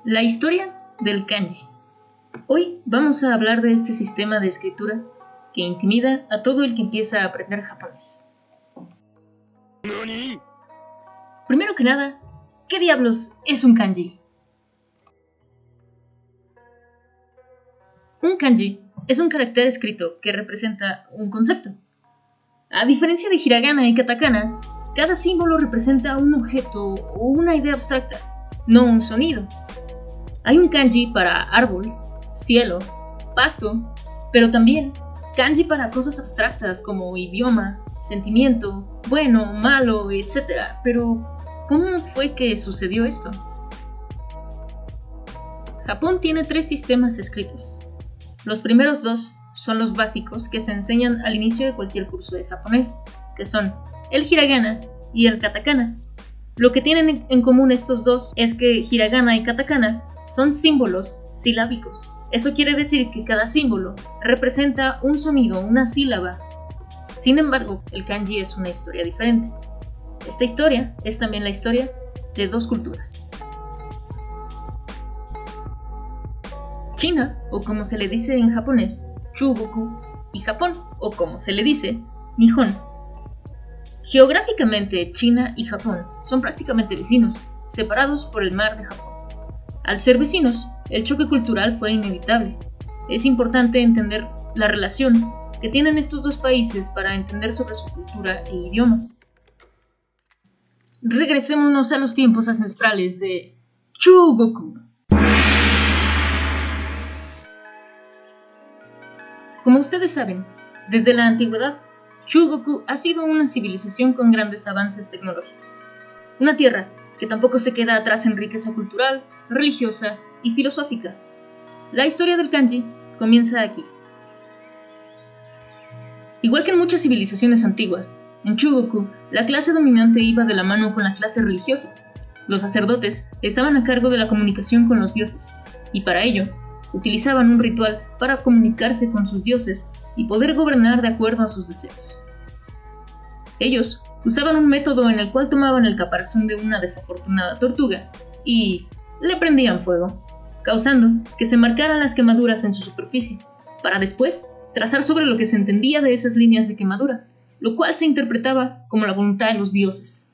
La historia del kanji. Hoy vamos a hablar de este sistema de escritura que intimida a todo el que empieza a aprender japonés. ¿Nani? Primero que nada, ¿qué diablos es un kanji? Un kanji es un carácter escrito que representa un concepto. A diferencia de hiragana y katakana, cada símbolo representa un objeto o una idea abstracta, no un sonido. Hay un kanji para árbol, cielo, pasto, pero también kanji para cosas abstractas como idioma, sentimiento, bueno, malo, etc. Pero, ¿cómo fue que sucedió esto? Japón tiene 3 sistemas escritos. Los primeros 2 son los básicos que se enseñan al inicio de cualquier curso de japonés, que son el hiragana y el katakana. Lo que tienen en común estos dos es que hiragana y katakana son símbolos silábicos. Eso quiere decir que cada símbolo representa un sonido, una sílaba. Sin embargo, el kanji es una historia diferente. Esta historia es también la historia de 2 culturas. China, o como se le dice en japonés, Chugoku, y Japón, o como se le dice, Nihon. Geográficamente, China y Japón son prácticamente vecinos, separados por el mar de Japón. Al ser vecinos, el choque cultural fue inevitable. Es importante entender la relación que tienen estos 2 países para entender sobre su cultura e idiomas. Regresémonos a los tiempos ancestrales de Chugoku. Como ustedes saben, desde la antigüedad, Chugoku ha sido una civilización con grandes avances tecnológicos. Una tierra que tampoco se queda atrás en riqueza cultural, religiosa y filosófica. La historia del kanji comienza aquí. Igual que en muchas civilizaciones antiguas, en Chugoku la clase dominante iba de la mano con la clase religiosa. Los sacerdotes estaban a cargo de la comunicación con los dioses, y para ello utilizaban un ritual para comunicarse con sus dioses y poder gobernar de acuerdo a sus deseos. Ellos usaban un método en el cual tomaban el caparazón de una desafortunada tortuga y le prendían fuego, causando que se marcaran las quemaduras en su superficie, para después trazar sobre lo que se entendía de esas líneas de quemadura, lo cual se interpretaba como la voluntad de los dioses.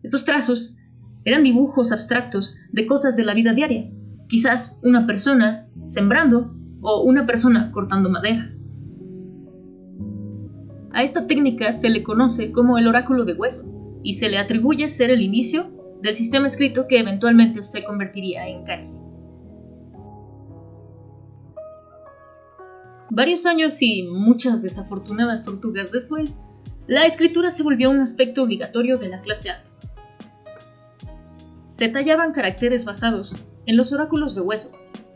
Estos trazos eran dibujos abstractos de cosas de la vida diaria, quizás una persona sembrando o una persona cortando madera. A esta técnica se le conoce como el oráculo de hueso y se le atribuye ser el inicio del sistema escrito que eventualmente se convertiría en kanji. Varios años y muchas desafortunadas tortugas después, la escritura se volvió un aspecto obligatorio de la clase alta. Se tallaban caracteres basados en los oráculos de hueso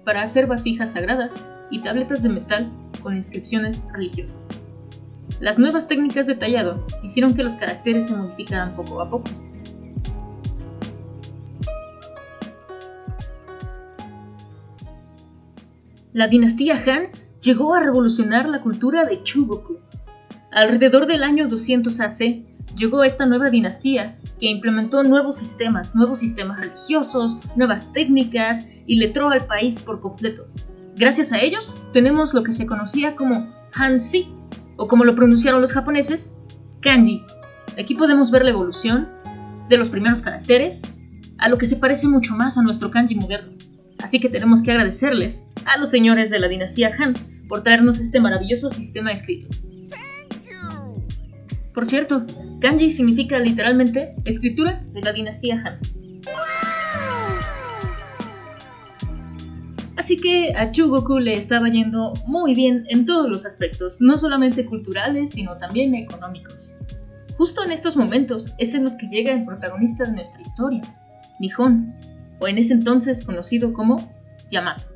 para hacer vasijas sagradas y tabletas de metal con inscripciones religiosas. Las nuevas técnicas de tallado hicieron que los caracteres se modificaran poco a poco. La dinastía Han llegó a revolucionar la cultura de Chugoku. Alrededor del año 200 AC llegó esta nueva dinastía que implementó nuevos sistemas religiosos, nuevas técnicas y letró al país por completo. Gracias a ellos tenemos lo que se conocía como Hanzi, o como lo pronunciaron los japoneses, kanji. Aquí podemos ver la evolución de los primeros caracteres a lo que se parece mucho más a nuestro kanji moderno. Así que tenemos que agradecerles a los señores de la dinastía Han por traernos este maravilloso sistema escrito. Por cierto, kanji significa literalmente escritura de la dinastía Han. Así que a Chugoku le estaba yendo muy bien en todos los aspectos, no solamente culturales, sino también económicos. Justo en estos momentos es en los que llega el protagonista de nuestra historia, Nihon, o en ese entonces conocido como Yamato.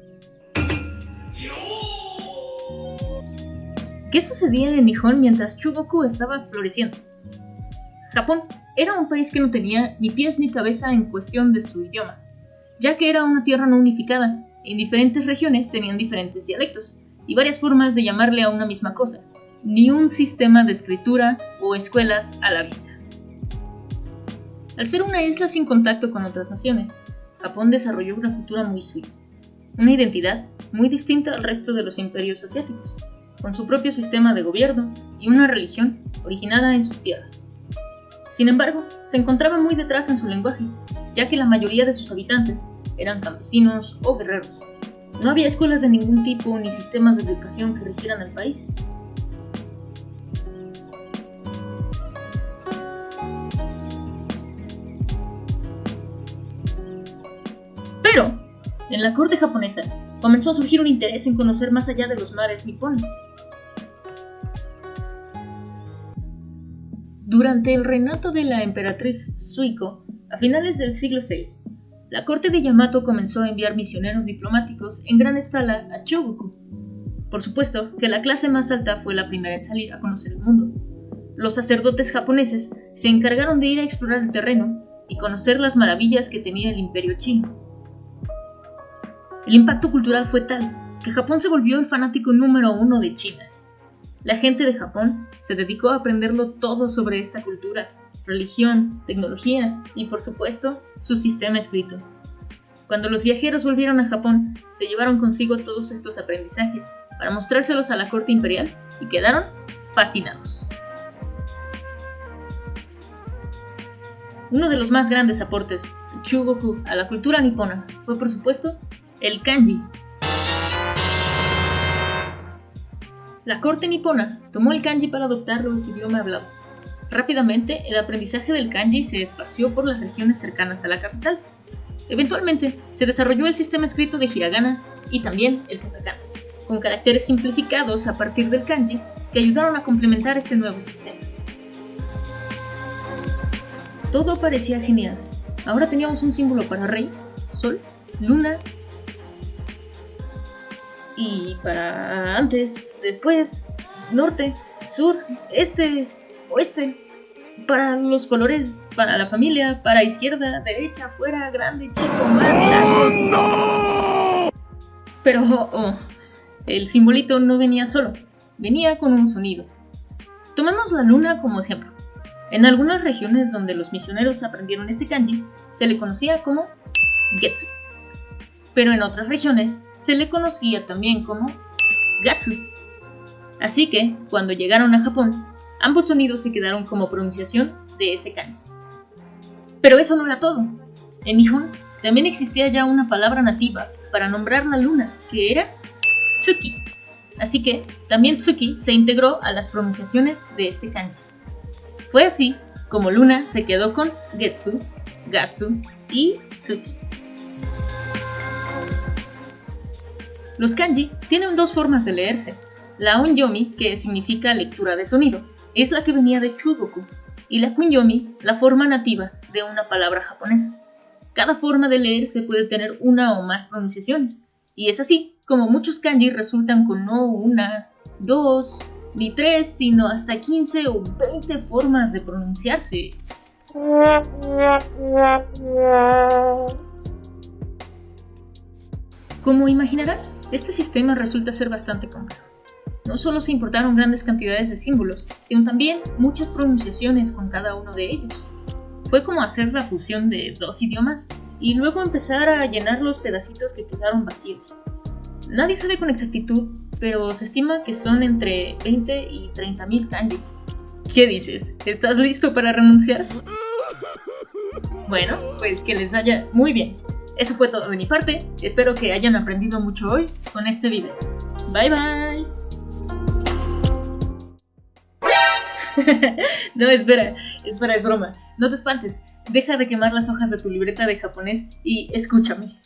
¿Qué sucedía en Nihon mientras Chugoku estaba floreciendo? Japón era un país que no tenía ni pies ni cabeza en cuestión de su idioma, ya que era una tierra no unificada. En diferentes regiones tenían diferentes dialectos y varias formas de llamarle a una misma cosa, ni un sistema de escritura o escuelas a la vista. Al ser una isla sin contacto con otras naciones, Japón desarrolló una cultura muy suya, una identidad muy distinta al resto de los imperios asiáticos, con su propio sistema de gobierno y una religión originada en sus tierras. Sin embargo, se encontraba muy detrás en su lenguaje, ya que la mayoría de sus habitantes eran campesinos o guerreros. No había escuelas de ningún tipo ni sistemas de educación que rigieran el país. Pero, en la corte japonesa, comenzó a surgir un interés en conocer más allá de los mares nipones. Durante el reinado de la emperatriz Suiko, a finales del siglo VI, la corte de Yamato comenzó a enviar misioneros diplomáticos en gran escala a Chugoku. Por supuesto que la clase más alta fue la primera en salir a conocer el mundo. Los sacerdotes japoneses se encargaron de ir a explorar el terreno y conocer las maravillas que tenía el imperio chino. El impacto cultural fue tal que Japón se volvió el fanático número 1 de China. La gente de Japón se dedicó a aprenderlo todo sobre esta cultura, religión, tecnología y, por supuesto, su sistema escrito. Cuando los viajeros volvieron a Japón, se llevaron consigo todos estos aprendizajes para mostrárselos a la corte imperial y quedaron fascinados. Uno de los más grandes aportes de Chugoku a la cultura nipona fue, por supuesto, el kanji. La corte nipona tomó el kanji para adoptarlo en su idioma hablado. Rápidamente, el aprendizaje del kanji se esparció por las regiones cercanas a la capital. Eventualmente, se desarrolló el sistema escrito de hiragana y también el katakana, con caracteres simplificados a partir del kanji que ayudaron a complementar este nuevo sistema. Todo parecía genial. Ahora teníamos un símbolo para rey, sol, luna y para antes, después, norte, sur, este, oeste, para los colores, para la familia, para izquierda, derecha, afuera, grande, chico, más largo. Pero el simbolito no venía solo, venía con un sonido. Tomemos la luna como ejemplo. En algunas regiones donde los misioneros aprendieron este kanji, se le conocía como Getsu. Pero en otras regiones se le conocía también como Gatsu. Así que, cuando llegaron a Japón, ambos sonidos se quedaron como pronunciación de ese kanji. Pero eso no era todo. En Nihon también existía ya una palabra nativa para nombrar la luna, que era Tsuki. Así que también Tsuki se integró a las pronunciaciones de este kanji. Fue así como luna se quedó con Getsu, Gatsu y Tsuki. Los kanji tienen dos formas de leerse. La onyomi, que significa lectura de sonido, es la que venía de Chugoku, y la kunyomi, la forma nativa de una palabra japonesa. Cada forma de leerse puede tener una o más pronunciaciones, y es así como muchos kanji resultan con no una, dos, ni tres, sino hasta 15 o 20 formas de pronunciarse. Como imaginarás, este sistema resulta ser bastante complejo. No solo se importaron grandes cantidades de símbolos, sino también muchas pronunciaciones con cada uno de ellos. Fue como hacer la fusión de dos idiomas y luego empezar a llenar los pedacitos que quedaron vacíos. Nadie sabe con exactitud, pero se estima que son entre 20 y 30,000 kanji. ¿Qué dices? ¿Estás listo para renunciar? Bueno, pues que les vaya muy bien. Eso fue todo de mi parte. Espero que hayan aprendido mucho hoy con este video. Bye bye. No, espera, es broma. No te espantes. Deja de quemar las hojas de tu libreta de japonés y escúchame.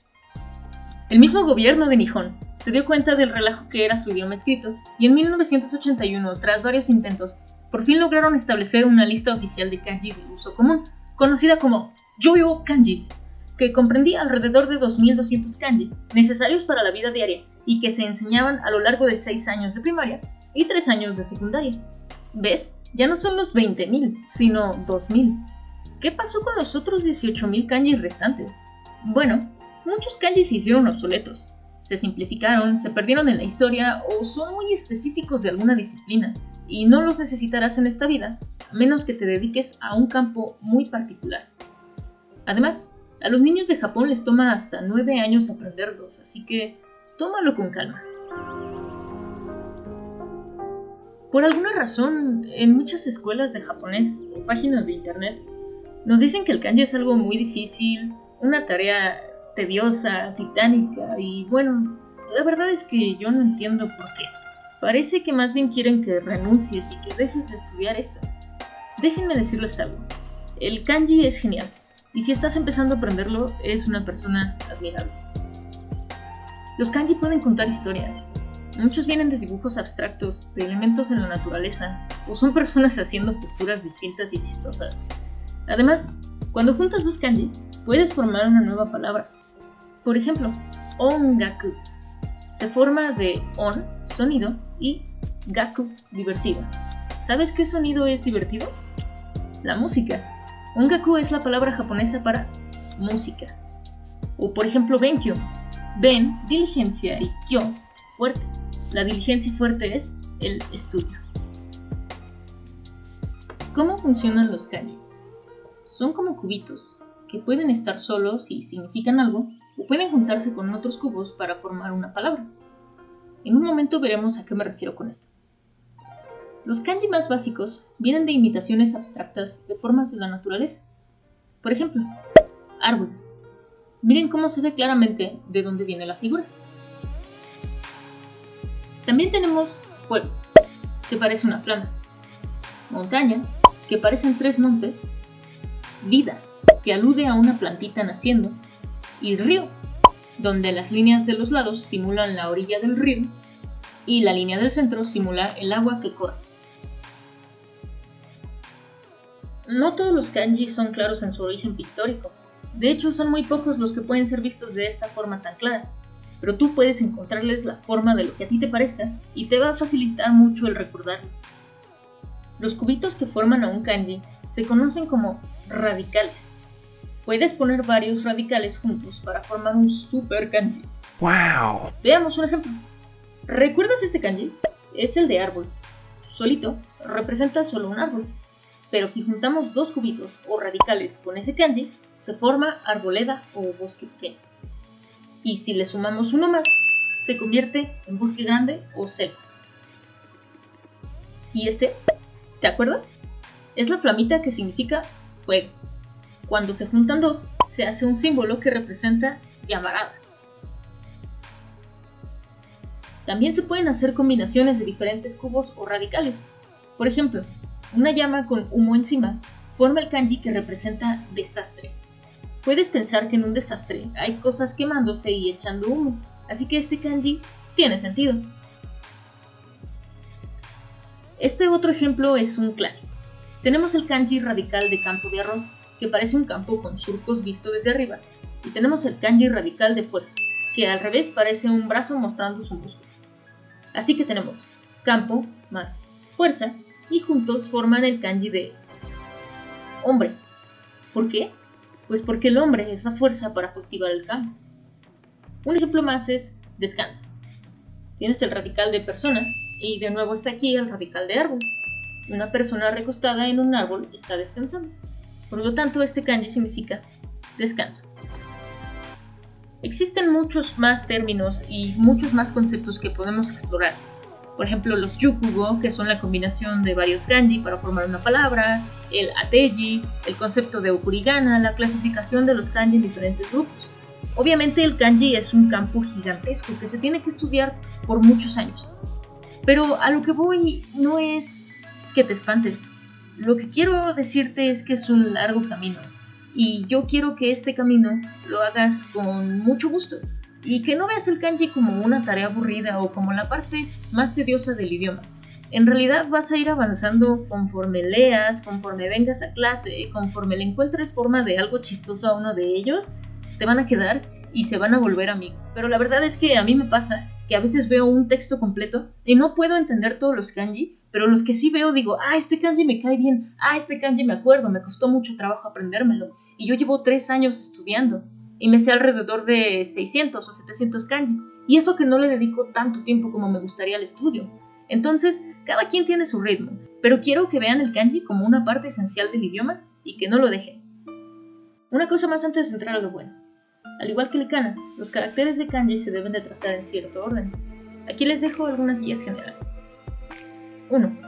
El mismo gobierno de Nihon se dio cuenta del relajo que era su idioma escrito y en 1981, tras varios intentos, por fin lograron establecer una lista oficial de kanji de uso común, conocida como Yoyo Kanji, que comprendía alrededor de 2,200 kanji necesarios para la vida diaria y que se enseñaban a lo largo de 6 años de primaria y 3 años de secundaria. ¿Ves? Ya no son los 20,000, sino 2,000. ¿Qué pasó con los otros 18,000 kanji restantes? Bueno, muchos kanji se hicieron obsoletos, se simplificaron, se perdieron en la historia o son muy específicos de alguna disciplina y no los necesitarás en esta vida a menos que te dediques a un campo muy particular. Además, A los niños de Japón les toma hasta 9 años aprenderlos, así que tómalo con calma. Por alguna razón, en muchas escuelas de japonés o páginas de internet, nos dicen que el kanji es algo muy difícil, una tarea tediosa, titánica, y bueno, la verdad es que yo no entiendo por qué. Parece que más bien quieren que renuncies y que dejes de estudiar esto. Déjenme decirles algo, el kanji es genial, y si estás empezando a aprenderlo, eres una persona admirable. Los kanji pueden contar historias. Muchos vienen de dibujos abstractos, de elementos en la naturaleza, o son personas haciendo posturas distintas y chistosas. Además, cuando juntas dos kanji, puedes formar una nueva palabra. Por ejemplo, ongaku. Se forma de on, sonido, y gaku, divertido. ¿Sabes qué sonido es divertido? La música. Ongaku es la palabra japonesa para música. O por ejemplo, benkyo. Ben, diligencia, y kyo, fuerte. La diligencia fuerte es el estudio. ¿Cómo funcionan los kanji? Son como cubitos que pueden estar solos si significan algo o pueden juntarse con otros cubos para formar una palabra. En un momento veremos a qué me refiero con esto. Los kanji más básicos vienen de imitaciones abstractas de formas de la naturaleza. Por ejemplo, árbol. Miren cómo se ve claramente de dónde viene la figura. También tenemos fuego, que parece una flama, montaña, que parecen 3 montes, vida, que alude a una plantita naciendo, y río, donde las líneas de los lados simulan la orilla del río y la línea del centro simula el agua que corre. No todos los kanji son claros en su origen pictórico. De hecho, son muy pocos los que pueden ser vistos de esta forma tan clara. Pero tú puedes encontrarles la forma de lo que a ti te parezca y te va a facilitar mucho el recordarlo. Los cubitos que forman a un kanji se conocen como radicales. Puedes poner varios radicales juntos para formar un super kanji. ¡Wow! Veamos un ejemplo. ¿Recuerdas este kanji? Es el de árbol. Solito representa solo un árbol. Pero si juntamos 2 cubitos o radicales con ese kanji, se forma arboleda o bosque pequeño. Y si le sumamos uno más, se convierte en bosque grande o selva. ¿Y este? ¿Te acuerdas? Es la flamita que significa fuego. Cuando se juntan 2, se hace un símbolo que representa llamarada. También se pueden hacer combinaciones de diferentes cubos o radicales. Por ejemplo, una llama con humo encima forma el kanji que representa desastre. Puedes pensar que en un desastre hay cosas quemándose y echando humo, así que este kanji tiene sentido. Este otro ejemplo es un clásico. Tenemos el kanji radical de campo de arroz, que parece un campo con surcos visto desde arriba, y tenemos el kanji radical de fuerza, que al revés parece un brazo mostrando su músculo. Así que tenemos campo más fuerza, y juntos forman el kanji de hombre. ¿Por qué? Pues porque el hombre es la fuerza para cultivar el campo. Un ejemplo más es descanso. Tienes el radical de persona y de nuevo está aquí el radical de árbol. Una persona recostada en un árbol está descansando. Por lo tanto, este kanji significa descanso. Existen muchos más términos y muchos más conceptos que podemos explorar. Por ejemplo, los yukugo, que son la combinación de varios kanji para formar una palabra, el ateji, el concepto de okurigana, la clasificación de los kanji en diferentes grupos. Obviamente el kanji es un campo gigantesco que se tiene que estudiar por muchos años. Pero a lo que voy no es que te espantes. Lo que quiero decirte es que es un largo camino. Y yo quiero que este camino lo hagas con mucho gusto. Y que no veas el kanji como una tarea aburrida o como la parte más tediosa del idioma. En realidad vas a ir avanzando conforme leas, conforme vengas a clase, conforme le encuentres forma de algo chistoso a uno de ellos, se te van a quedar y se van a volver amigos. Pero la verdad es que a mí me pasa que a veces veo un texto completo y no puedo entender todos los kanji, pero los que sí veo digo, este kanji me cae bien, este kanji me acuerdo, me costó mucho trabajo aprendérmelo. Y yo llevo 3 años estudiando. Y me sé alrededor de 600 o 700 kanji, y eso que no le dedico tanto tiempo como me gustaría al estudio. Entonces, cada quien tiene su ritmo, pero quiero que vean el kanji como una parte esencial del idioma y que no lo dejen. Una cosa más antes de entrar a lo bueno. Al igual que el kana, los caracteres de kanji se deben de trazar en cierto orden. Aquí les dejo algunas guías generales. 1.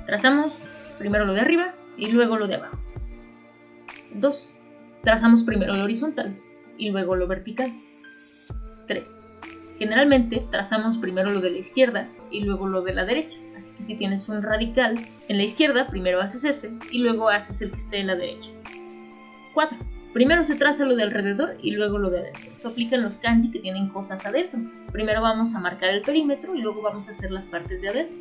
Trazamos primero lo de arriba y luego lo de abajo. 2. Trazamos primero lo horizontal y luego lo vertical. 3. Generalmente trazamos primero lo de la izquierda y luego lo de la derecha, así que si tienes un radical en la izquierda, primero haces ese y luego haces el que esté en la derecha. 4. Primero se traza lo de alrededor y luego lo de adentro. Esto aplica en los kanji que tienen cosas adentro. Primero vamos a marcar el perímetro y luego vamos a hacer las partes de adentro.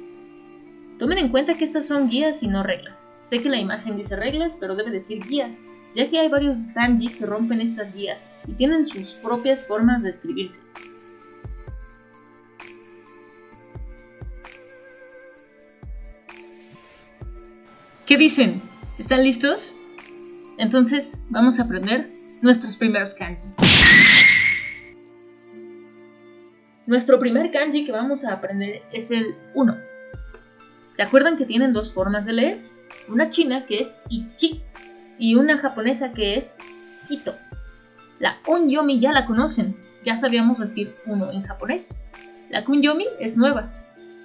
Tomen en cuenta que estas son guías y no reglas. Sé que la imagen dice reglas, pero debe decir guías, ya que hay varios kanji que rompen estas guías y tienen sus propias formas de escribirse. ¿Qué dicen? ¿Están listos? Entonces vamos a aprender nuestros primeros kanji. Nuestro primer kanji que vamos a aprender es el 1. ¿Se acuerdan que tienen dos formas de leerse? Una china que es ichi y una japonesa que es hito. La onyomi ya la conocen, ya sabíamos decir 1 en japonés. La kunyomi es nueva.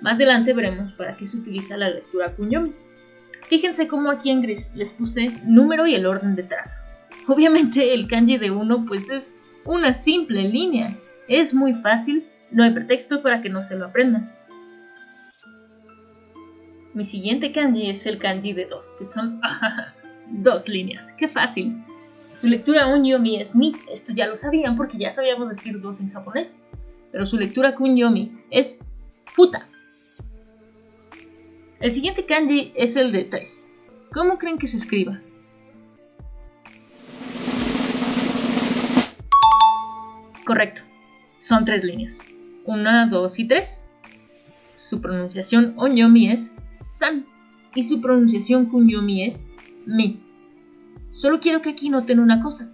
Más adelante veremos para qué se utiliza la lectura kunyomi. Fíjense cómo aquí en gris les puse número y el orden de trazo. Obviamente el kanji de 1 pues es una simple línea. Es muy fácil, no hay pretexto para que no se lo aprendan. Mi siguiente kanji es el kanji de 2, que son 2 líneas. ¡Qué fácil! Su lectura onyomi es ni. Esto ya lo sabían porque ya sabíamos decir 2 en japonés. Pero su lectura kunyomi es puta. El siguiente kanji es el de 3. ¿Cómo creen que se escriba? Correcto, son 3 líneas. 1, 2 y 3. Su pronunciación onyomi es san y su pronunciación kunyomi es mi. Solo quiero que aquí noten una cosa.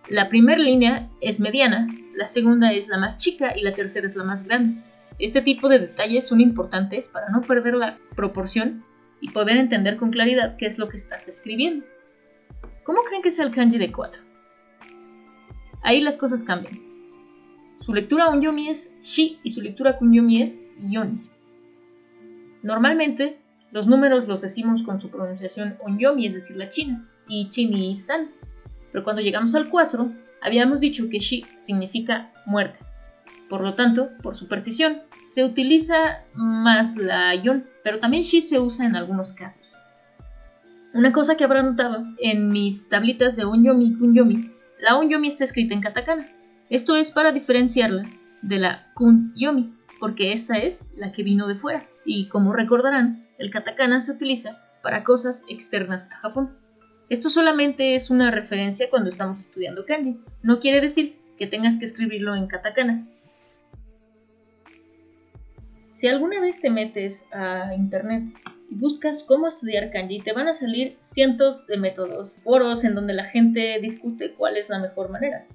La primera línea es mediana, la segunda es la más chica y la tercera es la más grande. Este tipo de detalles son importantes para no perder la proporción y poder entender con claridad qué es lo que estás escribiendo. ¿Cómo creen que es el kanji de 4? Ahí las cosas cambian. Su lectura onyomi es shi y su lectura kunyomi es yon. Normalmente los números los decimos con su pronunciación onyomi, es decir, la china, ichi, ni, san. Pero cuando llegamos al 4, habíamos dicho que shi significa muerte. Por lo tanto, por superstición, se utiliza más la yon, pero también shi se usa en algunos casos. Una cosa que habrán notado en mis tablitas de onyomi y kunyomi, la onyomi está escrita en katakana. Esto es para diferenciarla de la kunyomi, porque esta es la que vino de fuera. Y como recordarán, el katakana se utiliza para cosas externas a Japón. Esto solamente es una referencia cuando estamos estudiando kanji. No quiere decir que tengas que escribirlo en katakana. Si alguna vez te metes a internet y buscas cómo estudiar kanji, te van a salir cientos de métodos, foros en donde la gente discute cuál es la mejor manera.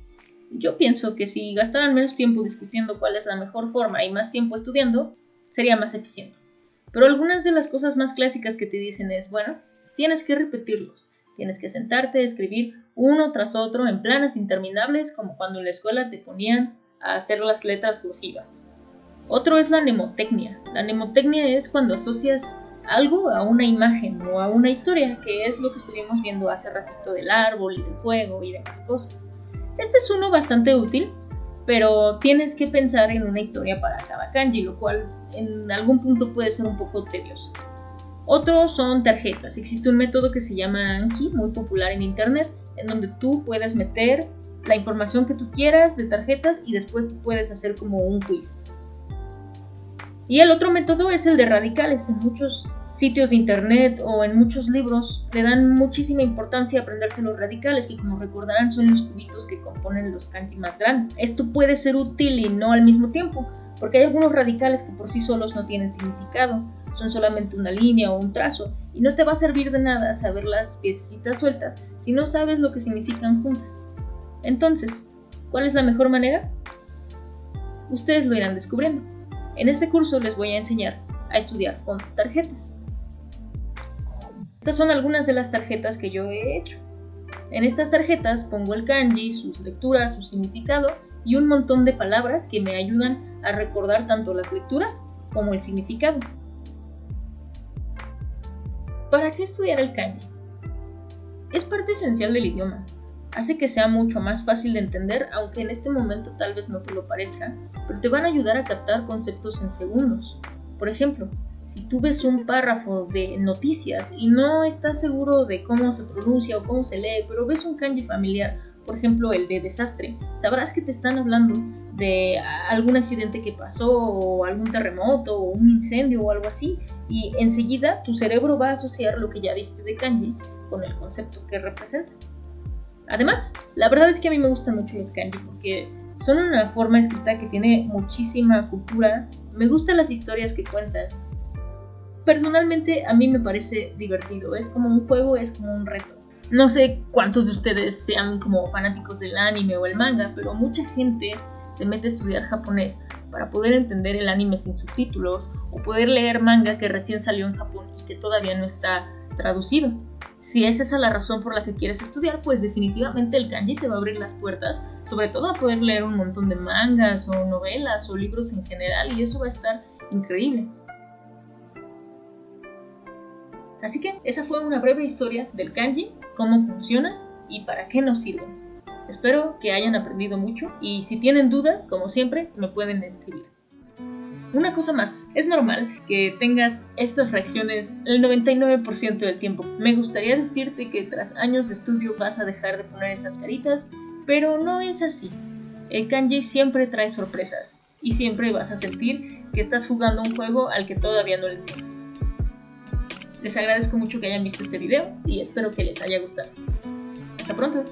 Yo pienso que si gastaran menos tiempo discutiendo cuál es la mejor forma y más tiempo estudiando, sería más eficiente. Pero algunas de las cosas más clásicas que te dicen es, bueno, tienes que repetirlos, tienes que sentarte a escribir uno tras otro en planas interminables como cuando en la escuela te ponían a hacer las letras cursivas. Otro es la mnemotecnia. La mnemotecnia es cuando asocias algo a una imagen o a una historia, que es lo que estuvimos viendo hace ratito del árbol y del fuego y demás cosas. Este es uno bastante útil, pero tienes que pensar en una historia para cada kanji, lo cual en algún punto puede ser un poco tedioso. Otros son tarjetas. Existe un método que se llama Anki, muy popular en internet, en donde tú puedes meter la información que tú quieras de tarjetas y después puedes hacer como un quiz. Y el otro método es el de radicales. En muchos sitios de internet o en muchos libros le dan muchísima importancia a aprenderse los radicales, que como recordarán son los cubitos que componen los kanji más grandes. Esto puede ser útil y no al mismo tiempo, porque hay algunos radicales que por sí solos no tienen significado, son solamente una línea o un trazo, y no te va a servir de nada saber las piececitas sueltas si no sabes lo que significan juntas. Entonces, ¿cuál es la mejor manera? Ustedes lo irán descubriendo. En este curso les voy a enseñar a estudiar con tarjetas. Estas son algunas de las tarjetas que yo he hecho. En estas tarjetas pongo el kanji, sus lecturas, su significado y un montón de palabras que me ayudan a recordar tanto las lecturas como el significado. ¿Para qué estudiar el kanji? Es parte esencial del idioma. Hace que sea mucho más fácil de entender, aunque en este momento tal vez no te lo parezca, pero te van a ayudar a captar conceptos en segundos. Por ejemplo, si tú ves un párrafo de noticias y no estás seguro de cómo se pronuncia o cómo se lee, pero ves un kanji familiar, por ejemplo el de desastre, sabrás que te están hablando de algún accidente que pasó o algún terremoto o un incendio o algo así, y enseguida tu cerebro va a asociar lo que ya viste de kanji con el concepto que representa. Además, la verdad es que a mí me gustan mucho los kanji porque son una forma escrita que tiene muchísima cultura. Me gustan las historias que cuentan. Personalmente a mí me parece divertido, es como un juego, es como un reto. No sé cuántos de ustedes sean como fanáticos del anime o el manga, pero mucha gente se mete a estudiar japonés para poder entender el anime sin subtítulos o poder leer manga que recién salió en Japón y que todavía no está traducido. Si es esa la razón por la que quieres estudiar, pues definitivamente el kanji te va a abrir las puertas, sobre todo a poder leer un montón de mangas o novelas o libros en general, y eso va a estar increíble. Así que esa fue una breve historia del kanji, cómo funciona y para qué nos sirven. Espero que hayan aprendido mucho y si tienen dudas, como siempre, me pueden escribir. Una cosa más, es normal que tengas estas reacciones el 99% del tiempo. Me gustaría decirte que tras años de estudio vas a dejar de poner esas caritas, pero no es así. El kanji siempre trae sorpresas y siempre vas a sentir que estás jugando un juego al que todavía no le entiendes. Les agradezco mucho que hayan visto este video y espero que les haya gustado. Hasta pronto.